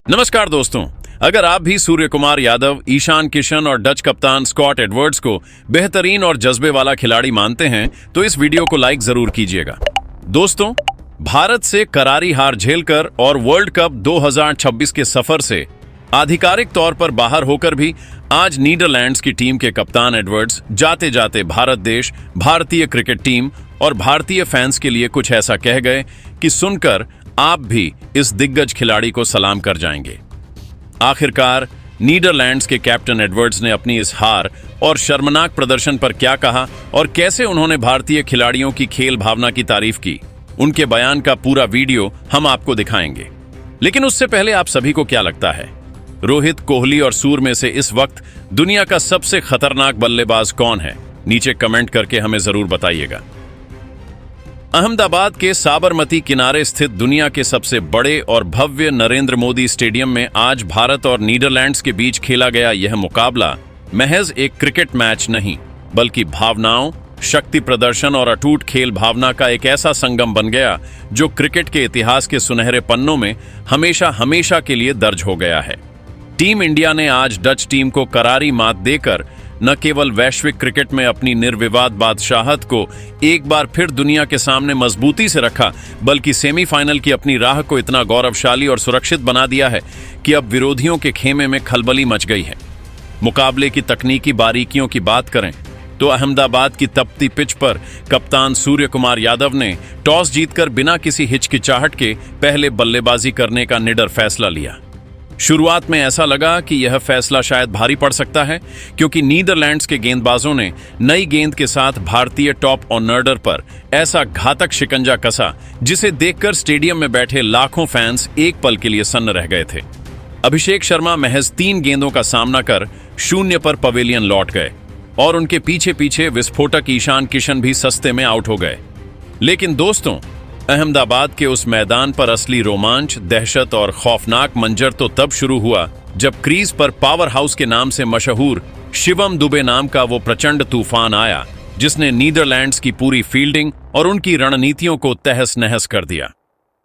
नमस्कार दोस्तों, अगर आप भी सूर्य कुमार यादव, ईशान किशन और डच कप्तान स्कॉट एडवर्ड्स को बेहतरीन और जज्बे वाला खिलाड़ी मानते हैं तो इस वीडियो को लाइक जरूर कीजिएगा। दोस्तों, भारत से करारी हार झेलकर और वर्ल्ड कप 2026 के सफर से आधिकारिक तौर पर बाहर होकर भी आज नीदरलैंड्स की टीम के कप्तान एडवर्ड्स जाते जाते भारत देश, भारतीय क्रिकेट टीम और भारतीय फैंस के लिए कुछ ऐसा कह गए कि सुनकर आप भी इस दिग्गज खिलाड़ी को सलाम कर जाएंगे। आखिरकार नीदरलैंड्स के कैप्टन एडवर्ड्स ने अपनी इस हार और शर्मनाक प्रदर्शन पर क्या कहा और कैसे उन्होंने भारतीय खिलाड़ियों की खेल भावना की तारीफ की, उनके बयान का पूरा वीडियो हम आपको दिखाएंगे। लेकिन उससे पहले आप सभी को क्या लगता है, रोहित, कोहली और सूर्य में से इस वक्त दुनिया का सबसे खतरनाक बल्लेबाज कौन है? नीचे कमेंट करके हमें जरूर बताइएगा। अहमदाबाद के साबरमती किनारे स्थित दुनिया के सबसे बड़े और भव्य नरेंद्र मोदी स्टेडियम में आज भारत और नीदरलैंड्स के बीच खेला गया यह मुकाबला महज एक क्रिकेट मैच नहीं, बल्कि भावनाओं, शक्ति प्रदर्शन और अटूट खेल भावना का एक ऐसा संगम बन गया जो क्रिकेट के इतिहास के सुनहरे पन्नों में हमेशा हमेशा के लिए दर्ज हो गया है। टीम इंडिया ने आज डच टीम को करारी मात देकर न केवल वैश्विक क्रिकेट में अपनी निर्विवाद बादशाहत को एक बार फिर दुनिया के सामने मजबूती से रखा, बल्कि सेमीफाइनल की अपनी राह को इतना गौरवशाली और सुरक्षित बना दिया है कि अब विरोधियों के खेमे में खलबली मच गई है। मुकाबले की तकनीकी बारीकियों की बात करें तो अहमदाबाद की तपती पिच पर कप्तान सूर्य कुमार यादव ने टॉस जीतकर बिना किसी हिचकिचाहट के पहले बल्लेबाजी करने का निडर फैसला लिया। शुरुआत में ऐसा लगा कि यह फैसला शायद भारी पड़ सकता है, क्योंकि नीदरलैंड्स के गेंदबाजों ने नई गेंद के साथ भारतीय टॉप ऑर्डर पर ऐसा घातक शिकंजा कसा जिसे देखकर स्टेडियम में बैठे लाखों फैंस एक पल के लिए सन्न रह गए थे। अभिषेक शर्मा महज 3 गेंदों का सामना कर 0 पर पवेलियन लौट गए और उनके पीछे पीछे विस्फोटक ईशान किशन भी सस्ते में आउट हो गए। लेकिन दोस्तों, अहमदाबाद के उस मैदान पर असली रोमांच, दहशत और खौफनाक मंजर तो तब शुरू हुआ जब क्रीज पर पावर हाउस के नाम से मशहूर शिवम दुबे नाम का वो प्रचंड तूफान आया, जिसने नीदरलैंड्स की पूरी फील्डिंग और उनकी रणनीतियों को तहस नहस कर दिया।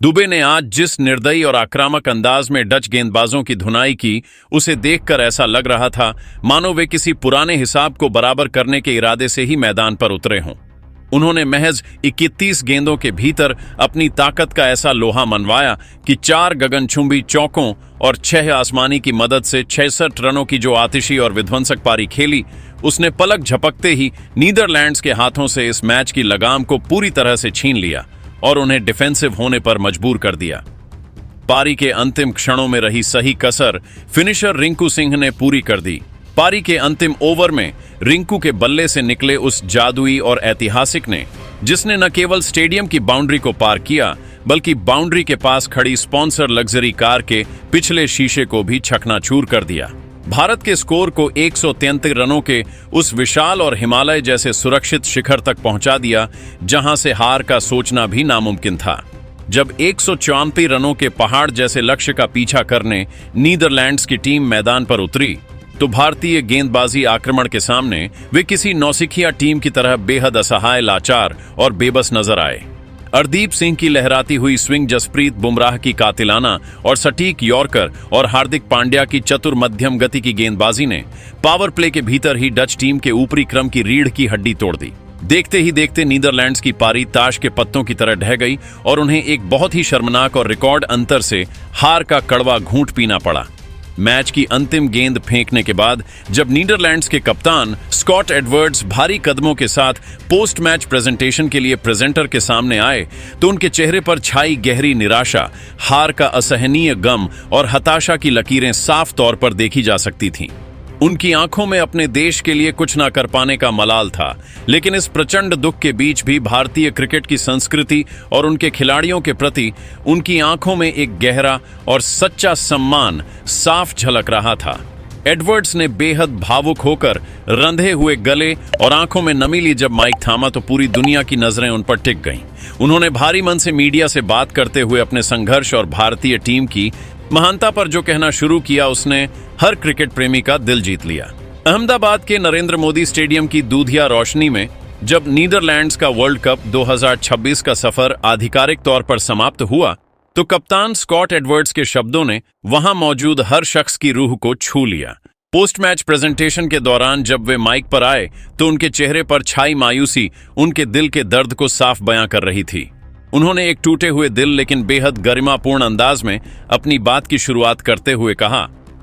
दुबे ने आज जिस निर्दयी और आक्रामक अंदाज में डच गेंदबाजों की धुनाई की, उसे देखकर ऐसा लग रहा था मानो वे किसी पुराने हिसाब को बराबर करने के इरादे से ही मैदान पर उतरे हों। उन्होंने महज 31 गेंदों के भीतर अपनी ताकत का ऐसा लोहा मनवाया कि 4 गगनचुंबी चौकों और 6 आसमानी की मदद से 66 रनों की जो आतिशी और विध्वंसक पारी खेली, उसने पलक झपकते ही नीदरलैंड्स के हाथों से इस मैच की लगाम को पूरी तरह से छीन लिया और उन्हें डिफेंसिव होने पर मजबूर कर दिया। पारी के अंतिम क्षणों में रही सही कसर फिनिशर रिंकू सिंह ने पूरी कर दी। पारी के अंतिम ओवर में रिंकू के बल्ले से निकले उस जादुई और ऐतिहासिक ने, जिसने न केवल स्टेडियम की बाउंड्री को पार किया, बल्कि बाउंड्री के पास खड़ी स्पॉन्सर लग्जरी कार के पिछले शीशे को भी चकनाचूर कर दिया। भारत के स्कोर को 133 रनों के उस विशाल और हिमालय जैसे सुरक्षित शिखर तक पहुंचा दिया, जहां से हार का सोचना भी नामुमकिन था। जब 134 रनों के पहाड़ जैसे लक्ष्य का पीछा करने नीदरलैंड्स की टीम मैदान पर उतरी, तो भारतीय गेंदबाजी आक्रमण के सामने वे किसी नौसिखिया टीम की तरह बेहद असहाय, लाचार और बेबस नजर आए। अर्दीप सिंह की लहराती हुई स्विंग, जसप्रीत बुमराह की कातिलाना और सटीक यॉर्कर और हार्दिक पांड्या की चतुर मध्यम गति की गेंदबाजी ने पावर प्ले के भीतर ही डच टीम के ऊपरी क्रम की रीढ़ की हड्डी तोड़ दी। देखते ही देखते नीदरलैंड्स की पारी ताश के पत्तों की तरह ढह गई और उन्हें एक बहुत ही शर्मनाक और रिकॉर्ड अंतर से हार का कड़वा घूंट पीना पड़ा। मैच की अंतिम गेंद फेंकने के बाद जब नीदरलैंड्स के कप्तान स्कॉट एडवर्ड्स भारी कदमों के साथ पोस्ट मैच प्रेजेंटेशन के लिए प्रेजेंटर के सामने आए, तो उनके चेहरे पर छाई गहरी निराशा, हार का असहनीय गम और हताशा की लकीरें साफ तौर पर देखी जा सकती थीं। उनकी आंखों में अपने देश के लिए कुछ ना कर पाने का मलाल था, लेकिन इस प्रचंड दुख के बीच भी भारतीय क्रिकेट की संस्कृति और उनके खिलाड़ियों के प्रति उनकी आंखों में एक गहरा और सच्चा सम्मान साफ झलक रहा था। एडवर्ड्स ने बेहद भावुक होकर रंधे हुए गले और आंखों में नमी ली जब माइक थामा, तो पूरी दुनिया की नजरें उन पर टिक गईं। उन्होंने भारी मन से मीडिया से बात करते हुए अपने संघर्ष और भारतीय टीम की महानता पर जो कहना शुरू किया, उसने हर क्रिकेट प्रेमी का दिल जीत लिया। अहमदाबाद के नरेंद्र मोदी स्टेडियम की दूधिया रोशनी में जब नीदरलैंड्स का वर्ल्ड कप 2026 का सफर आधिकारिक तौर पर समाप्त हुआ, तो कप्तान स्कॉट एडवर्ड्स के शब्दों ने वहां मौजूद हर शख्स की रूह को छू लिया। पोस्ट मैच प्रेजेंटेशन के दौरान जब वे माइक पर आए तो उनके चेहरे पर छाई मायूसी उनके दिल के दर्द को साफ बयां कर रही थी। उन्होंने एक टूटे हुए दिल लेकिन बेहद गरिमापूर्ण अंदाज में अपनी बात की शुरुआत करते हुए कहा,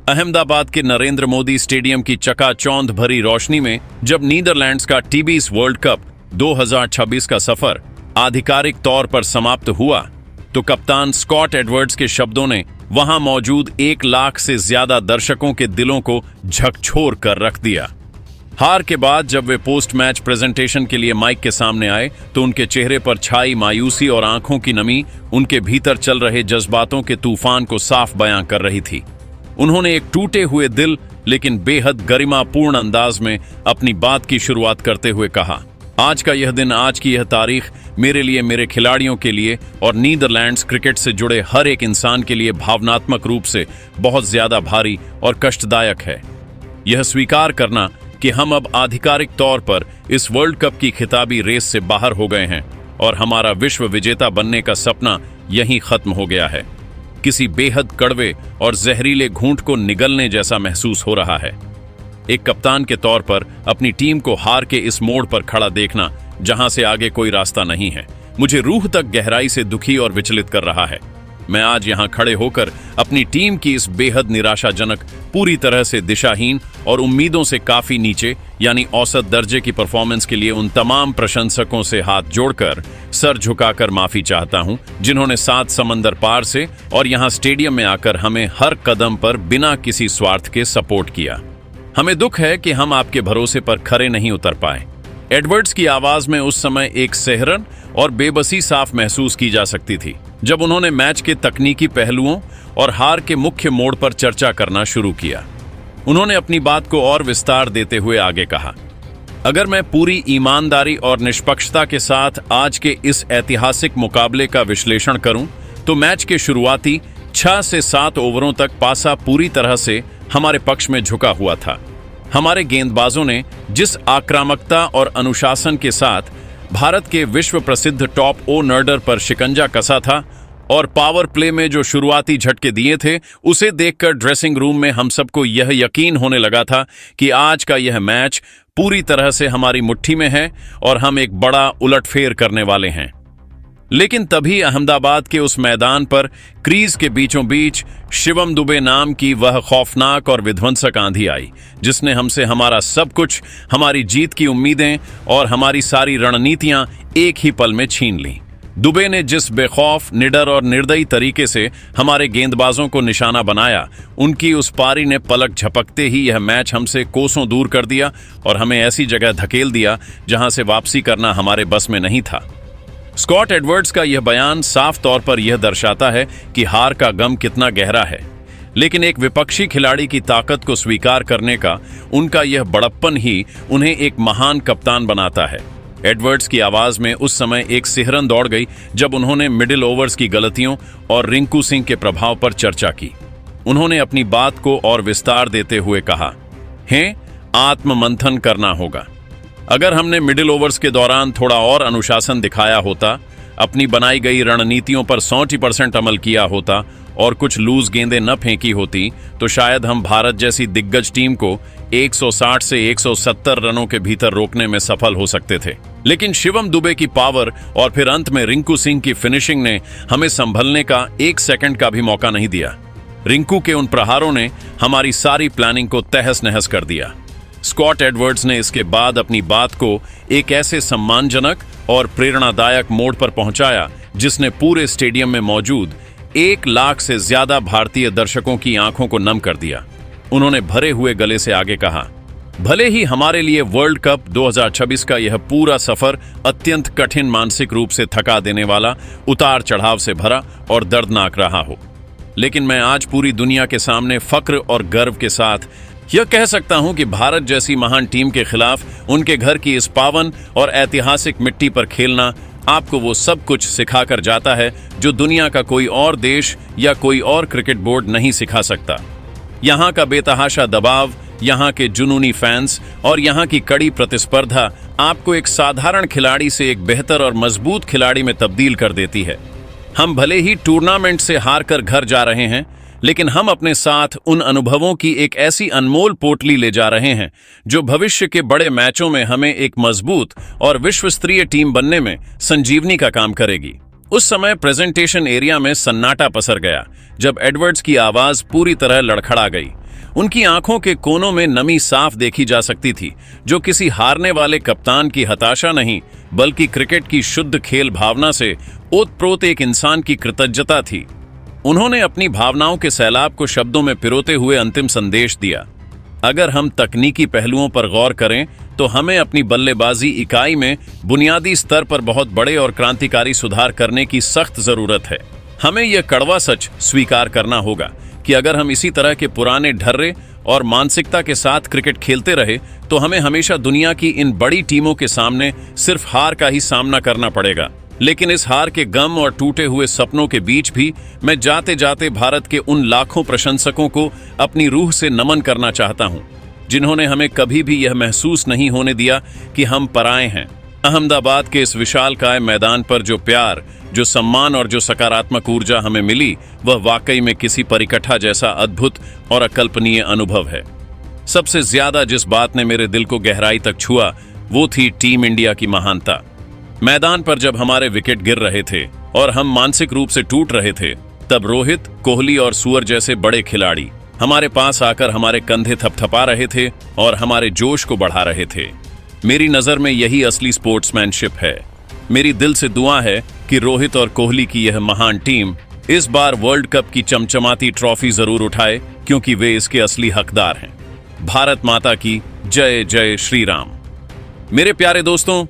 अहमदाबाद के नरेंद्र मोदी स्टेडियम की चकाचौंध भरी रोशनी में जब नीदरलैंड्स का टी20 वर्ल्ड कप 2026 का सफर आधिकारिक तौर पर समाप्त हुआ तो कप्तान स्कॉट एडवर्ड्स के शब्दों ने वहां मौजूद 1 लाख से ज्यादा दर्शकों के दिलों को झकझोर कर रख दिया। हार के बाद जब वे पोस्ट मैच प्रेजेंटेशन के लिए माइक के सामने आए तो उनके चेहरे पर छाई मायूसी और आंखों की नमी उनके भीतर चल रहे जज्बातों के तूफान को साफ बयां कर रही थी। उन्होंने एक टूटे हुए दिल लेकिन बेहद गरिमापूर्ण अंदाज में अपनी बात की शुरुआत करते हुए कहा, आज का यह दिन, आज की यह तारीख मेरे लिए, मेरे खिलाड़ियों के लिए और नीदरलैंड्स क्रिकेट से जुड़े हर एक इंसान के लिए भावनात्मक रूप से बहुत ज्यादा भारी और कष्टदायक है। यह स्वीकार करना कि हम अब आधिकारिक तौर पर इस वर्ल्ड कप की खिताबी रेस से बाहर हो गए हैं और हमारा विश्व विजेता बनने का सपना यहीं खत्म हो गया है, किसी बेहद कड़वे और जहरीले घूंट को निगलने जैसा महसूस हो रहा है। एक कप्तान के तौर पर अपनी टीम को हार के इस मोड़ पर खड़ा देखना जहां से आगे कोई रास्ता नहीं है, मुझे रूह तक गहराई से दुखी और विचलित कर रहा है। मैं आज यहां खड़े होकर अपनी टीम की इस बेहद निराशाजनक, पूरी तरह से दिशाहीन और उम्मीदों से काफी नीचे यानी औसत दर्जे की परफॉर्मेंस के लिए उन तमाम प्रशंसकों से हाथ जोड़कर, सर झुकाकर माफी चाहता हूं जिन्होंने 7 समंदर पार से और यहां स्टेडियम में आकर हमें हर कदम पर बिना किसी स्वार्थ के सपोर्ट किया। हमें दुख है कि हम आपके भरोसे पर खरे नहीं उतर पाए। एडवर्ड्स की आवाज में उस समय एक सिहरन और बेबसी साफ महसूस की जा सकती थी जब उन्होंने मैच के तकनीकी पहलुओं और हार के मुख्य मोड़ पर चर्चा करना शुरू किया। उन्होंने अपनी बात को और विस्तार देते हुए आगे कहा, अगर मैं पूरी ईमानदारी और निष्पक्षता के साथ आज के इस ऐतिहासिक मुकाबले का विश्लेषण करूं तो मैच के शुरुआती 6 से 7 ओवरों तक पासा पूरी तरह से हमारे पक्ष में झुका हुआ था। हमारे गेंदबाजों ने जिस आक्रामकता और अनुशासन के साथ भारत के विश्व प्रसिद्ध टॉप ऑर्डर पर शिकंजा कसा था और पावर प्ले में जो शुरुआती झटके दिए थे, उसे देखकर ड्रेसिंग रूम में हम सबको यह यकीन होने लगा था कि आज का यह मैच पूरी तरह से हमारी मुट्ठी में है और हम एक बड़ा उलटफेर करने वाले हैं। लेकिन तभी अहमदाबाद के उस मैदान पर क्रीज के बीचों बीच शिवम दुबे नाम की वह खौफनाक और विध्वंसक आंधी आई जिसने हमसे हमारा सब कुछ, हमारी जीत की उम्मीदें और हमारी सारी रणनीतियां एक ही पल में छीन लीं। दुबे ने जिस बेखौफ, निडर और निर्दयी तरीके से हमारे गेंदबाजों को निशाना बनाया, उनकी उस पारी ने पलक झपकते ही यह मैच हमसे कोसों दूर कर दिया और हमें ऐसी जगह धकेल दिया जहां से वापसी करना हमारे बस में नहीं था। स्कॉट एडवर्ड्स का यह बयान साफ तौर पर यह दर्शाता है कि हार का गम कितना गहरा है, लेकिन एक विपक्षी खिलाड़ी की ताकत को स्वीकार करने का उनका यह बड़प्पन ही उन्हें एक महान कप्तान बनाता है। एडवर्ड्स की आवाज में उस समय एक सिहरन दौड़ गई जब उन्होंने मिडिल ओवर्स की गलतियों और रिंकू सिंह के प्रभाव पर चर्चा की। उन्होंने अपनी बात को और विस्तार देते हुए कहा, आत्ममंथन करना होगा। अगर हमने मिडिल ओवर्स के दौरान थोड़ा और अनुशासन दिखाया होता, अपनी बनाई गई रणनीतियों पर 100% अमल किया होता और कुछ लूज गेंदें न फेंकी होती तो शायद हम भारत जैसी दिग्गज टीम को 160 से 170 रनों के भीतर रोकने में सफल हो सकते थे। लेकिन शिवम दुबे की पावर और फिर अंत में रिंकू सिंह की फिनिशिंग ने हमें संभलने का 1 सेकंड का भी मौका नहीं दिया। रिंकू के उन प्रहारों ने हमारी सारी प्लानिंग को तहस नहस कर दिया। स्कॉट एडवर्ड्स ने इसके बाद अपनी बात को एक ऐसे सम्मानजनक और प्रेरणादायक मोड़ पर पहुंचाया जिसने पूरे स्टेडियम में मौजूद 1 लाख से ज्यादा भारतीय दर्शकों की आंखों को नम कर दिया। उन्होंने भरे हुए गले से आगे कहा, भले ही हमारे लिए वर्ल्ड कप 2026 का यह पूरा सफर अत्यंत कठिन, मानसिक रूप से थका देने वाला, उतार चढ़ाव से भरा और दर्दनाक रहा हो, लेकिन मैं आज पूरी दुनिया के सामने फक्र और गर्व के साथ यह कह सकता हूं कि भारत जैसी महान टीम के खिलाफ उनके घर की इस पावन और ऐतिहासिक मिट्टी पर खेलना आपको वो सब कुछ सिखाकर जाता है जो दुनिया का कोई और देश या कोई और क्रिकेट बोर्ड नहीं सिखा सकता। यहाँ का बेतहाशा दबाव, यहाँ के जुनूनी फैंस और यहाँ की कड़ी प्रतिस्पर्धा आपको एक साधारण खिलाड़ी से एक बेहतर और मजबूत खिलाड़ी में तब्दील कर देती है। हम भले ही टूर्नामेंट से हारकर घर जा रहे हैं, लेकिन हम अपने साथ उन अनुभवों की एक ऐसी अनमोल पोटली ले जा रहे हैं जो भविष्य के बड़े मैचों में हमें एक मजबूत और विश्वस्तरीय टीम बनने में संजीवनी का काम करेगी। उस समय प्रेजेंटेशन एरिया में सन्नाटा पसर गया जब एडवर्ड्स की आवाज पूरी तरह लड़खड़ा गई। उनकी आंखों के कोनों में नमी साफ देखी जा सकती थी, जो किसी हारने वाले कप्तान की हताशा नहीं बल्कि क्रिकेट की शुद्ध खेल भावना से ओतप्रोत एक इंसान की कृतज्ञता थी। उन्होंने अपनी भावनाओं के सैलाब को शब्दों में पिरोते हुए अंतिम संदेश दिया। अगर हम तकनीकी पहलुओं पर गौर करें तो हमें अपनी बल्लेबाजी इकाई में बुनियादी स्तर पर बहुत बड़े और क्रांतिकारी सुधार करने की सख्त जरूरत है। हमें यह कड़वा सच स्वीकार करना होगा कि अगर हम इसी तरह के पुराने ढर्रे और मानसिकता के साथ क्रिकेट खेलते रहे तो हमें हमेशा दुनिया की इन बड़ी टीमों के सामने सिर्फ हार का ही सामना करना पड़ेगा। लेकिन इस हार के गम और टूटे हुए सपनों के बीच भी मैं जाते जाते भारत के उन लाखों प्रशंसकों को अपनी रूह से नमन करना चाहता हूं, जिन्होंने हमें कभी भी यह महसूस नहीं होने दिया कि हम पराए हैं। अहमदाबाद के इस विशालकाय मैदान पर जो प्यार, जो सम्मान और जो सकारात्मक ऊर्जा हमें मिली, वह वाकई में किसी परिकठा जैसा अद्भुत और अकल्पनीय अनुभव है। सबसे ज्यादा जिस बात ने मेरे दिल को गहराई तक छुआ वो थी टीम इंडिया की महानता। मैदान पर जब हमारे विकेट गिर रहे थे और हम मानसिक रूप से टूट रहे थे, तब रोहित, कोहली और सुअर जैसे बड़े खिलाड़ी हमारे पास आकर हमारे कंधे थपथपा रहे थे और हमारे जोश को बढ़ा रहे थे। मेरी नजर में यही असली स्पोर्ट्समैनशिप है। मेरी दिल से दुआ है कि रोहित और कोहली की यह महान टीम इस बार वर्ल्ड कप की चमचमाती ट्रॉफी जरूर उठाए, क्योंकि वे इसके असली हकदार हैं। भारत माता की जय जय श्री राम। मेरे प्यारे दोस्तों,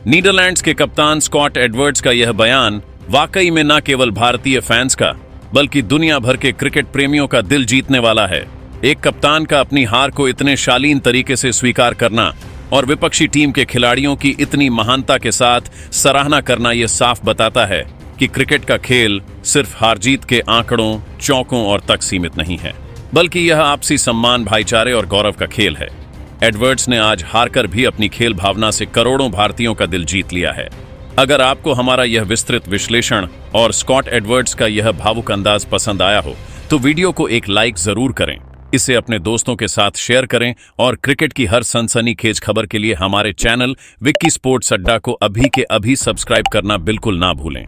नीदरलैंड्स के कप्तान स्कॉट एडवर्ड्स का यह बयान वाकई में न केवल भारतीय फैंस का बल्कि दुनिया भर के क्रिकेट प्रेमियों का दिल जीतने वाला है। एक कप्तान का अपनी हार को इतने शालीन तरीके से स्वीकार करना और विपक्षी टीम के खिलाड़ियों की इतनी महानता के साथ सराहना करना यह साफ बताता है कि क्रिकेट का खेल सिर्फ हार जीत के आंकड़ों, चौकों और तक सीमित नहीं है, बल्कि यह आपसी सम्मान, भाईचारे और गौरव का खेल है। एडवर्ड्स ने आज हारकर भी अपनी खेल भावना से करोड़ों भारतीयों का दिल जीत लिया है। अगर आपको हमारा यह विस्तृत विश्लेषण और स्कॉट एडवर्ड्स का यह भावुक अंदाज पसंद आया हो तो वीडियो को एक लाइक जरूर करें, इसे अपने दोस्तों के साथ शेयर करें और क्रिकेट की हर सनसनीखेज खबर के लिए हमारे चैनल विक्की स्पोर्ट्स अड्डा को अभी के अभी सब्सक्राइब करना बिल्कुल ना भूलें।